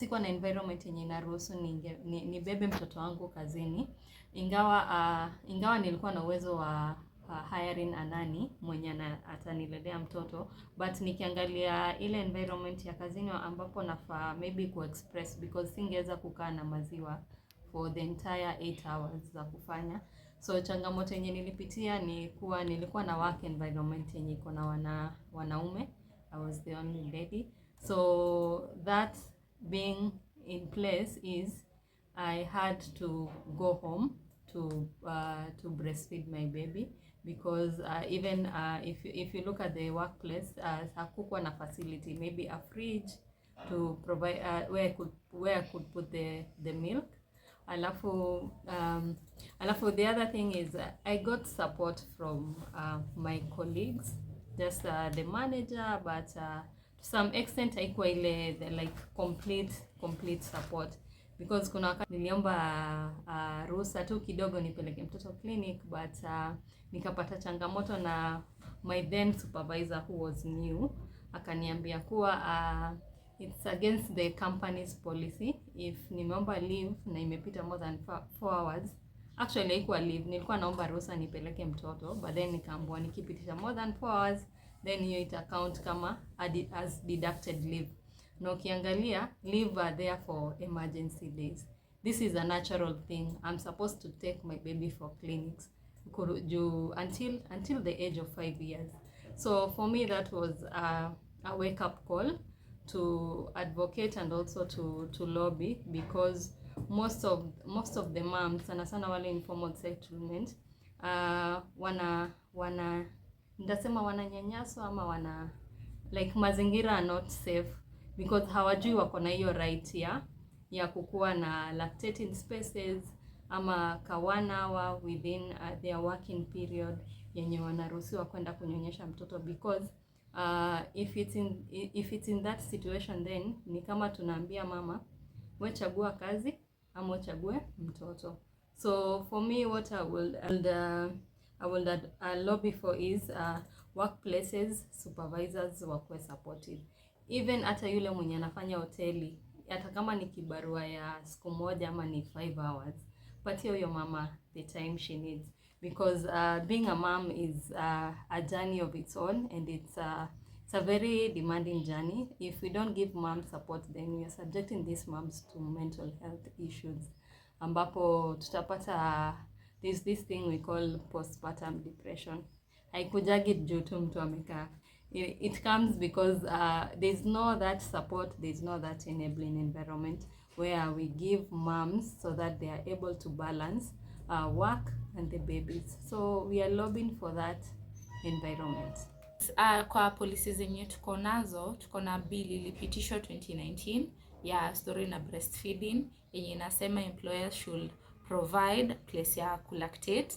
sikuwa na environment yenye inaruhusu nibebe mtoto wangu kazini, ingawa nilikuwa na uwezo wa hiring a nanny mwenye atanilelea mtoto, but nikiangalia ile environment ya kazini ambapo nafaa maybe express, because singeweza kukaa na maziwa for the entire 8 hours za kufanya. So changamoto yenye nilipitia ni kuwa nilikuwa na work environment yenye iko na wanaume. I was the only lady. So that being in place is I had to go home to breastfeed my baby, because even if you look at the workplace, hakukuwa na facility, maybe a fridge to provide where I could put the milk. Alafu the other thing is I got support from my colleagues, just the manager, but to some extent haikuwa ile like complete support, because kuna wakati niliomba ruhusa tu kidogo nipeleke mtoto clinic, but nikapata changamoto na my then supervisor who was new akaniambia kuwa it's against the company's policy if nimeomba leave na imepita more than 4 hours. Actually haikuwa leave, nilikuwa naomba ruhusa nipeleke mtoto, but then nikaambiwa nikipitisha more than 4 hours then hiyo ita count kama as deducted leave. Na ukiangalia leave are there for emergency days. This is a natural thing. I'm supposed to take my baby for clinics until the age of 5 years. So for me that was a wake up call to advocate and also to lobby, because most of the moms, sana wale informal settlement, ndasema wananyanyaswa ama like mazingira are not safe, because hawajui wako na hiyo right ya kukuwa na lactating spaces ama ka 1 hour within their working period yenye wanaruhusiwa kwenda kunyonyesha mtoto, because if it's in that situation, then ni kama tunaambia mama we chagua kazi ama uchague mtoto. So for me what I will lobby for is workplaces, supervisors wakuwe supportive. Even hata yule mwenye anafanya hoteli, hata kama ni kibarua ya siku moja ama ni 5 hours, patia huyo mama the time she needs, because being a mom is a journey of its own, and it's a very demanding journey. If we don't give mom support, then we are subjecting these moms to mental health issues, ambapo tutapata this thing we call postpartum depression. Haikujagi juu tu mtu amekaa. It comes because there's no that support, there's no that enabling environment where we give moms so that they are able to balance work and the babies. So we are lobbying for that environment. Kwa policies zenye tuko nazo, tuko na bill ilipitishwa 2019 ya story na breastfeeding yenye inasema employers should provide place ya kulactate.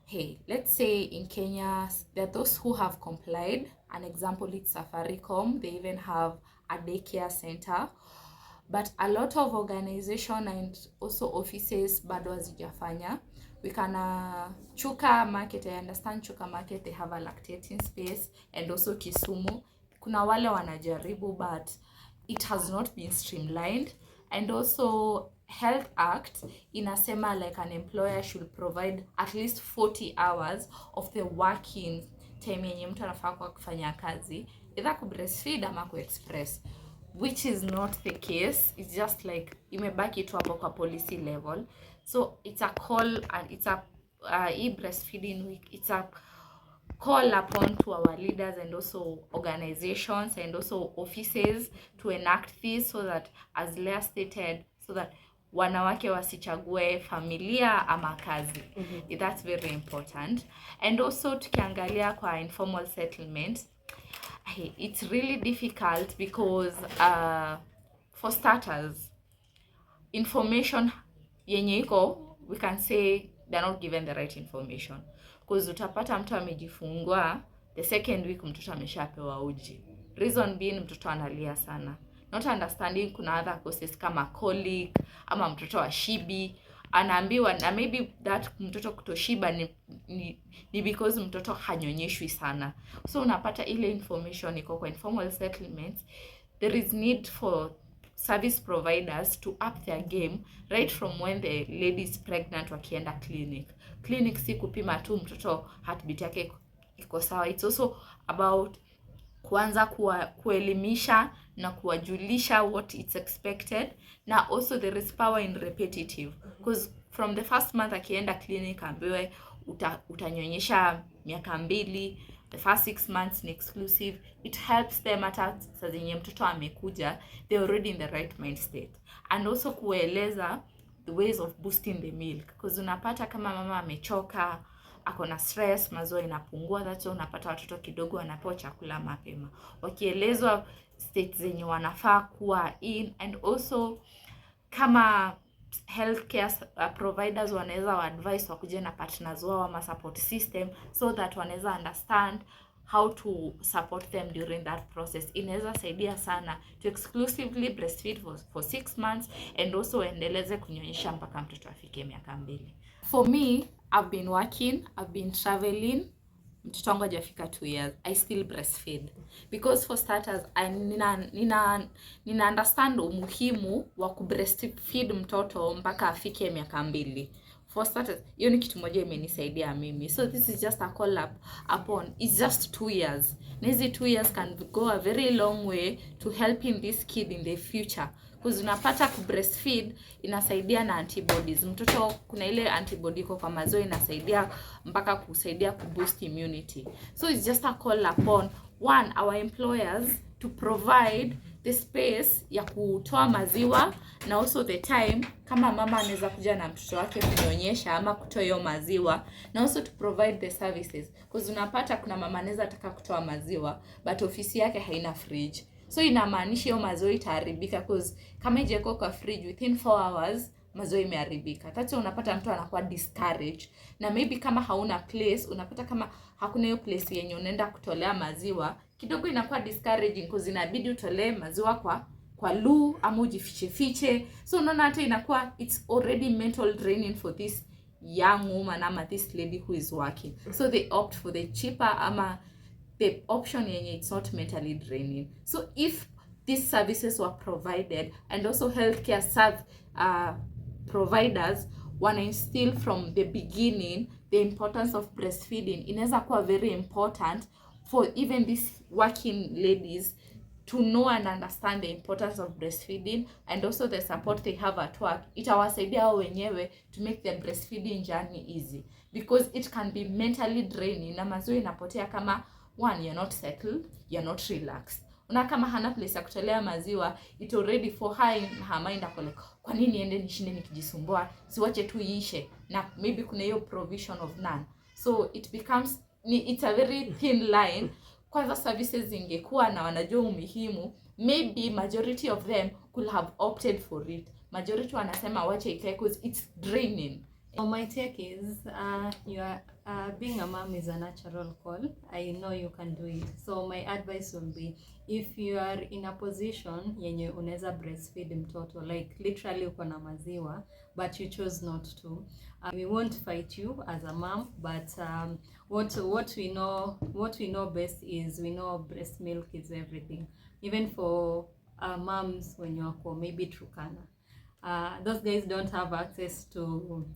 Hey, let's say in Kenya there are those who have complied. An example, it's Safaricom. They even have a daycare center, but a lot of organization and also offices bado hazijafanya. We can Chuka Market, I understand Chuka Market, they have a lactating space, and also Kisumu kuna wale wanajaribu, but it has not been streamlined. And also Health Act inasema like an employer should provide at least 40 hours of the working time yenye mtu anafaa kwa kufanya kazi, either ku breastfeed ama ku express, which is not the case. It's just like imebaki tu hapo kwa policy level. So it's a call, and it's a breastfeeding week, it's a call upon to our leaders and also organizations and also offices to enact this, so that, as Leah stated, so that wanawake wasichague familia ama kazi. That's very important. And also tukiangalia kwa informal settlement, it's really difficult because for starters, information yenye iko, we can say they're not given the right information, because utapata mtu amejifungua the second week mtoto ameshapewa uji, reason being mtoto analia sana, not understanding kuna other causes kama colic ama mtoto wa shibi anaambiwa, na maybe that mtoto kutoshiba ni because mtoto hanyonyeshwi sana. So unapata ile information iko kwa informal settlements. There is need for service providers to up their game right from when the lady is pregnant, wakienda clinic. Clinic si kupima tu mtoto heartbeat yake iko sawa, it's also about kuanza kuelimisha na kuwajulisha what it's expected, na also there is power in repetitive, because from the first month akienda clinic ambiwe utanyonyesha miaka 2, the first 6 months ni exclusive, it helps them hata saa zenye mtoto amekuja they're already in the right mind state. And also kueleza the ways of boosting the milk, because unapata kama mama amechoka, ako na stress, maziwa inapungua, that's why unapata watoto kidogo wanapewa chakula mapema, wakielezwa state zenye wanafaa kuwa in. And also kama healthcare providers wanaweza advise wakuje na partners wao ama support system, so that wanaweza understand how to support them during that process. Inaweza saidia sana to exclusively breastfeed for 6 months and also endeleze kunyonyesha mpaka mtoto afike miaka 2. For me, I've been working, I've been traveling, mtoto wangu hajafika 2 years, I still breastfeed because for starters nina understand umuhimu wa kubreastfeed mtoto mpaka afike miaka 2. For starters, hiyo ni kitu moja imenisaidia mimi. So this is just a call up upon, it's just 2 years. Na hizi 2 years can go a very long way to helping this kid in the future. Because unapata kubreastfeed inasaidia na antibodies. Mtoto kuna ile antibody iko kwa maziwa inasaidia mpaka kusaidia kuboost immunity. So it's just a call upon our employers to provide the space ya kutoa maziwa na also the time kama mama anaweza kuja na mtoto wake kunyonyesha ama kutoa hiyo maziwa, na also to provide the services, because unapata kuna mama anaweza taka kutoa maziwa but ofisi yake haina fridge, so inamaanisha hiyo maziwa itaharibika, because kama ijeko kwa fridge within 4 hours maziwa imeharibika. That's why unapata mtu anakuwa discouraged, na maybe kama hauna place, unapata kama hakuna hiyo place yenye unaenda kutolea maziwa, kidogo inakuwa discouraging, because inabidi utolee maziwa kwa loo ama ujifiche. So unaona hata inakuwa it's already mental draining for this young woman ama this lady who is working, so they opt for the cheaper ama the option yenye it's not mentally draining. So if these services were provided and also healthcare providers wanna instill from the beginning the importance of breastfeeding, inaweza kuwa very important for even these working ladies to know and understand the importance of breastfeeding and also the support they have at work. Itawasaidia wao wenyewe to make the breastfeeding journey easy, because it can be mentally draining, na maziwa inapotea kama one, you're not settled, you're not relaxed. Una kama hana place ya kutolea maziwa, it already for her in her mind akole, kwa nini niende nishinde nikijisumbua, siwache tu iishe, na maybe kuna hiyo provision of none. So it becomes, it's a very thin line. Kwanza services zingekuwa na wanajua umuhimu, maybe majority of them could have opted for it. Majority wanasema wache ikae because it's draining. So my take is, being a mom is a natural call. I know you can do it. So my advice will be, if you are in a position yenye unaweza breastfeed mtoto, like literally uko na maziwa, but you chose not to, we won't fight you as a mom, but what we know best is, we know breast milk is everything. Even for moms when you are maybe Turkana, those guys don't have access to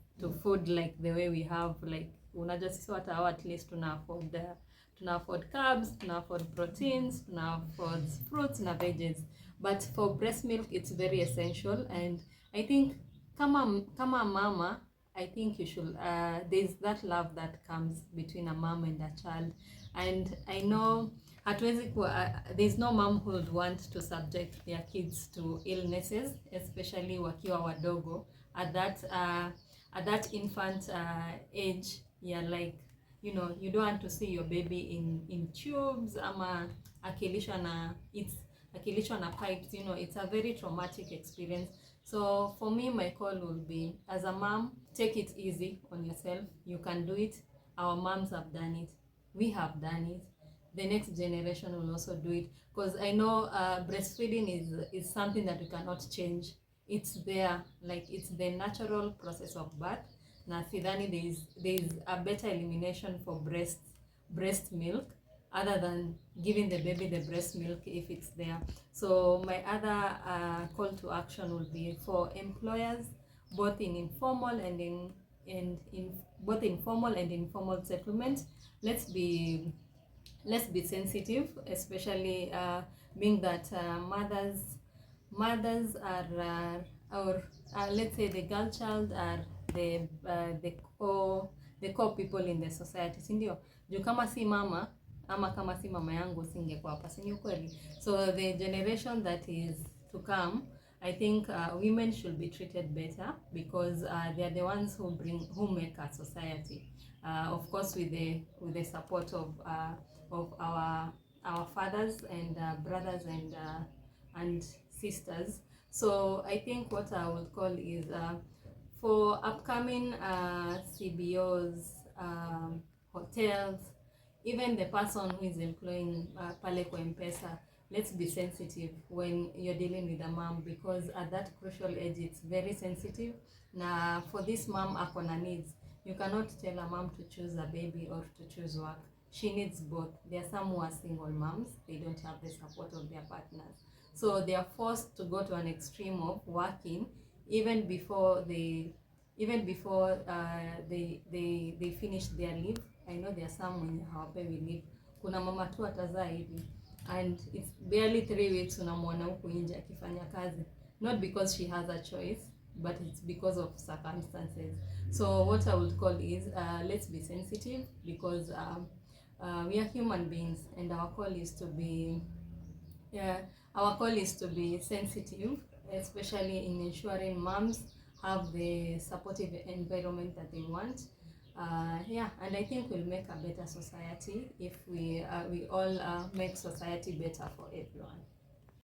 food like the way we have. Like unajua sisi hata at least tuna afford carbs, tuna afford proteins, tuna afford fruits na veggies, but for breast milk it's very essential. And I think kama mama, I think you should, there's that love that comes between a mom and a child, and I know there's no mom who would want to subject their kids to illnesses, especially wakiwa wadogo at that infant age. Yeah, like, you know, you don't want to see your baby in tubes ama akilishwa na pipes. You know, it's a very traumatic experience. So for me, my call will be, as a mom, take it easy on yourself. You can do it. Our moms have done it. We have done it. The next generation will also do it, because I know breastfeeding is something that we cannot change. It's there, like it's the natural process of birth. Na sidhani there is a better elimination for breast milk other than giving the baby the breast milk if it's there. So my other call to action would be for employers, both in informal and in both informal and informal settlement. Let's be sensitive, especially being that mothers are or let's say the girl child are the core people in the society, si ndio? Juu kama si mama ama kama si mama yangu singekuwa hapa, si ni ukweli? So the generation that is to come, I think women should be treated better because they are the ones who make a society. Of course, with the support of our fathers and brothers and sisters. So I think what I would call is for upcoming CBOs, hotels, even the person who is employing pale kwa M-Pesa, let's be sensitive when you're dealing with a mom, because at that crucial age it's very sensitive. Na for this mom akona needs, you cannot tell a mom to choose a baby or to choose work. She needs both. There are some who are single moms, they don't have the support of their partners, so they are forced to go to an extreme of working even before they finish their leave. I know there are some wenye hawapewi leave. Kuna mama tu atazaa hivi and it's barely 3 weeks unamwona huku nje akifanya kazi, not because she has a choice but it's because of circumstances. So what I would call is let's be sensitive, because we are human beings and our call is to be sensitive, especially in ensuring moms have the supportive environment that they want. And I think we'll make a better society if we all make society better for everyone.